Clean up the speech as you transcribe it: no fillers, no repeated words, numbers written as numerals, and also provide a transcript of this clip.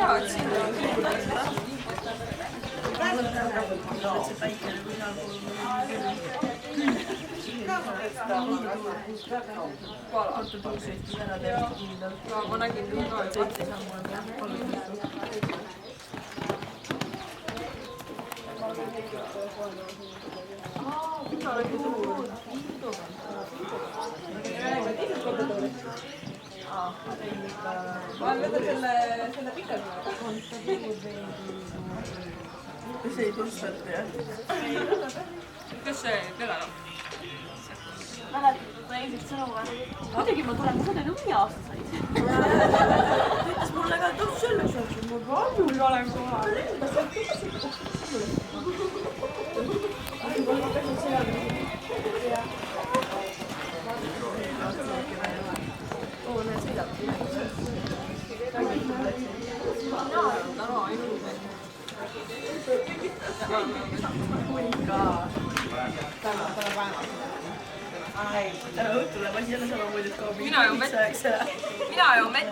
jaa, et siin on küll. Ma nägin küll ka, et võtti ma võtan selle pikalt. Kas ei tõstata, jah? Kas see kellel on? Mäletad eilset sõnu? Muidugi ma tulen, ma olen õnni aasta said. Ütles mulle ka, et selleks on sul palju olen kohal. Oo, need sõidab. Täna õhtule ma jälle sama muidu mina joon vett.